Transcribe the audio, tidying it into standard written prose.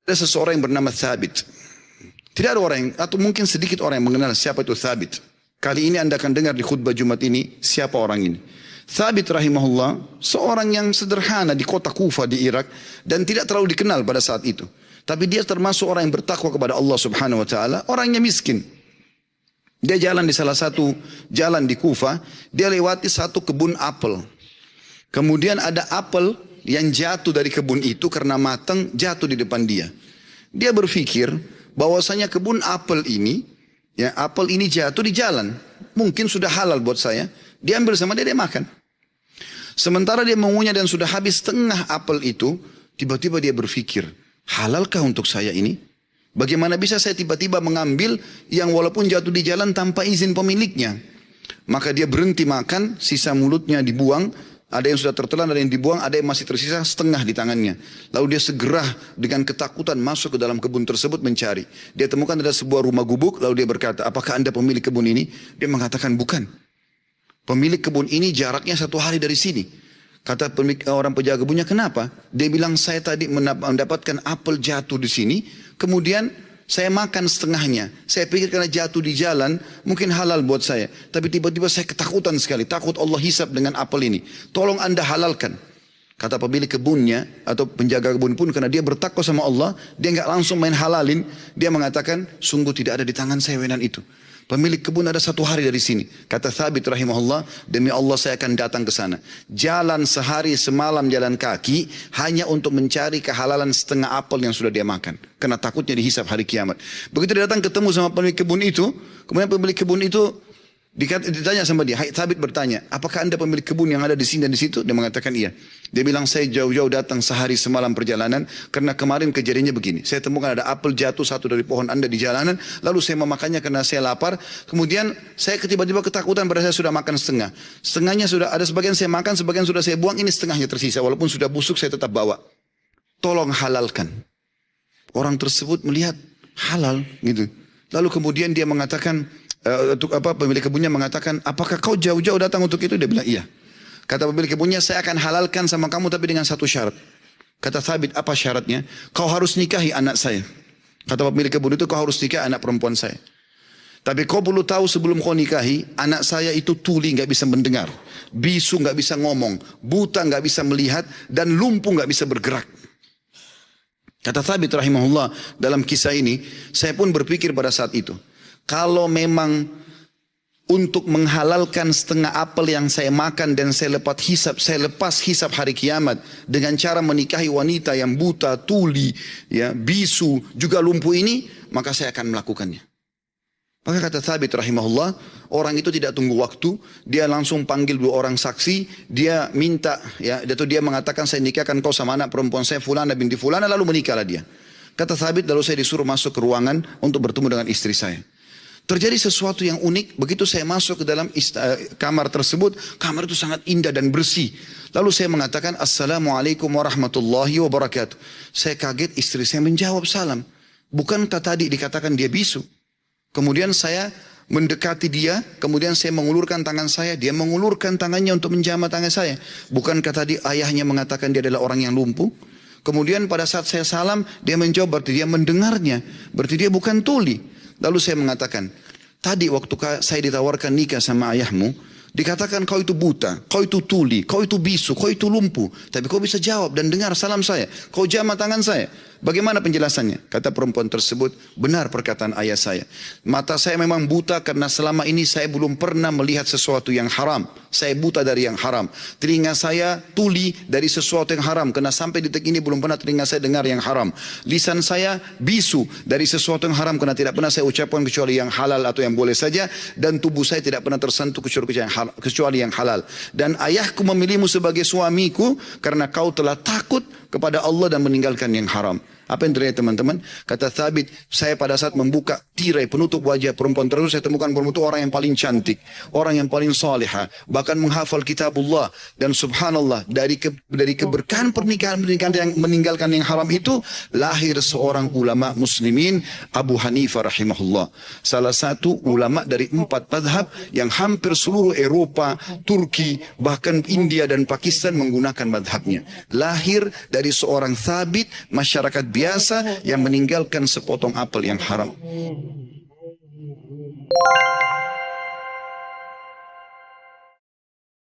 Ada seseorang yang bernama Thabit. Tidak ada orang yang, atau mungkin sedikit orang yang mengenal siapa itu Thabit. Kali ini Anda akan dengar di khutbah Jumat ini siapa orang ini. Thabit rahimahullah seorang yang sederhana di kota Kufa di Irak dan tidak terlalu dikenal pada saat itu. Tapi dia termasuk orang yang bertakwa kepada Allah Subhanahu wa taala, orangnya miskin. Dia jalan di salah satu jalan di Kufa, dia lewati satu kebun apel. Kemudian ada apel yang jatuh dari kebun itu karena matang, jatuh di depan dia. Dia berpikir bahwasanya kebun apel ini, ya apel ini jatuh di jalan, mungkin sudah halal buat saya. Dia ambil sama dia makan. Sementara dia mengunyah dan sudah habis setengah apel itu, tiba-tiba dia berpikir, halalkah untuk saya ini? Bagaimana bisa saya tiba-tiba mengambil yang walaupun jatuh di jalan tanpa izin pemiliknya? Maka dia berhenti makan, sisa mulutnya dibuang. Ada yang sudah tertelan, ada yang dibuang, ada yang masih tersisa setengah di tangannya. Lalu dia segera dengan ketakutan masuk ke dalam kebun tersebut mencari. Dia temukan ada sebuah rumah gubuk, lalu dia berkata, apakah Anda pemilik kebun ini? Dia mengatakan, bukan. Pemilik kebun ini jaraknya 1 hari dari sini. Kata orang penjaga kebunnya, kenapa? Dia bilang, saya tadi mendapatkan apel jatuh di sini, kemudian saya makan setengahnya. Saya pikir karena jatuh di jalan, mungkin halal buat saya. Tapi tiba-tiba saya ketakutan sekali. Takut Allah hisab dengan apel ini. Tolong Anda halalkan. Kata pemilik kebunnya atau penjaga kebun pun karena dia bertakwa sama Allah, dia nggak langsung main halalin. Dia mengatakan, sungguh tidak ada di tangan saya wenan itu. Pemilik kebun ada 1 hari dari sini. Kata Thabit rahimahullah, demi Allah saya akan datang ke sana. Jalan sehari semalam jalan kaki hanya untuk mencari kehalalan setengah apel yang sudah dia makan. Karena takutnya dihisab hari kiamat. Begitu dia datang ketemu sama pemilik kebun itu, kemudian pemilik kebun itu ditanya sama dia, Thabit bertanya, apakah Anda pemilik kebun yang ada di sini dan di situ? Dia mengatakan iya. Dia bilang, saya jauh-jauh datang sehari semalam perjalanan karena kemarin kejadiannya begini. Saya temukan ada apel jatuh satu dari pohon Anda di jalanan, lalu saya memakannya karena saya lapar. Kemudian saya tiba-tiba ketakutan pada saya sudah makan setengah. Setengahnya sudah ada sebagian saya makan, sebagian sudah saya buang, ini setengahnya tersisa. Walaupun sudah busuk saya tetap bawa. Tolong halalkan. Orang tersebut melihat halal gitu. Lalu kemudian dia mengatakan, pemilik kebunnya mengatakan, apakah kau jauh-jauh datang untuk itu? Dia bilang iya. Kata pemilik kebunnya, saya akan halalkan sama kamu tapi dengan satu syarat. Kata Thabit, apa syaratnya? Kau harus nikahi anak saya. Kata pemilik kebun itu, kau harus nikahi anak perempuan saya. Tapi kau perlu tahu sebelum kau nikahi, anak saya itu tuli, nggak bisa mendengar, bisu nggak bisa ngomong, buta nggak bisa melihat, dan lumpuh nggak bisa bergerak. Kata Thabit rahimahullah, dalam kisah ini, saya pun berpikir pada saat itu, kalau memang untuk menghalalkan setengah apel yang saya makan dan saya lepas hisab hari kiamat dengan cara menikahi wanita yang buta, tuli, ya, bisu, juga lumpuh ini, maka saya akan melakukannya. Maka kata Thabit rahimahullah, orang itu tidak tunggu waktu, dia langsung panggil 2 orang saksi, dia minta, ya, dia mengatakan saya nikahkan kau sama anak perempuan saya Fulana binti Fulana, lalu menikahlah dia. Kata Thabit, lalu saya disuruh masuk ke ruangan untuk bertemu dengan istri saya. Terjadi sesuatu yang unik, begitu saya masuk ke dalam kamar tersebut, kamar itu sangat indah dan bersih. Lalu saya mengatakan, Assalamualaikum warahmatullahi wabarakatuh. Saya kaget, istri saya menjawab salam. Bukankah tadi dikatakan dia bisu? Kemudian saya mendekati dia, kemudian saya mengulurkan tangan saya, dia mengulurkan tangannya untuk menjamah tangan saya. Bukankah tadi ayahnya mengatakan dia adalah orang yang lumpuh? Kemudian pada saat saya salam, dia menjawab, berarti dia mendengarnya, berarti dia bukan tuli. Lalu saya mengatakan, tadi waktu saya ditawarkan nikah sama ayahmu, dikatakan kau itu buta, kau itu tuli, kau itu bisu, kau itu lumpuh. Tapi kau bisa jawab dan dengar salam saya, kau jamah tangan saya. Bagaimana penjelasannya? Kata perempuan tersebut, benar perkataan ayah saya. Mata saya memang buta karena selama ini saya belum pernah melihat sesuatu yang haram. Saya buta dari yang haram. Telinga saya tuli dari sesuatu yang haram. Karena sampai detik ini belum pernah telinga saya dengar yang haram. Lisan saya bisu dari sesuatu yang haram. Karena tidak pernah saya ucapkan kecuali yang halal atau yang boleh saja. Dan tubuh saya tidak pernah tersentuh kecuali yang halal. Dan ayahku memilihmu sebagai suamiku karena kau telah takut kepada Allah dan meninggalkan yang haram. Apa yang terjadi teman-teman? Kata Thabit, saya pada saat membuka tirai penutup wajah perempuan tersebut, saya temukan perempuan itu orang yang paling cantik, orang yang paling salihah, bahkan menghafal kitabullah. Dan subhanallah, dari keberkahan pernikahan yang meninggalkan yang haram itu, lahir seorang ulama muslimin, Abu Hanifah rahimahullah. Salah satu ulama dari 4 madhab yang hampir seluruh Eropa, Turki, bahkan India dan Pakistan menggunakan madhabnya. Lahir dari seorang Thabit, masyarakat masyarakat biasa yang meninggalkan sepotong apel yang haram.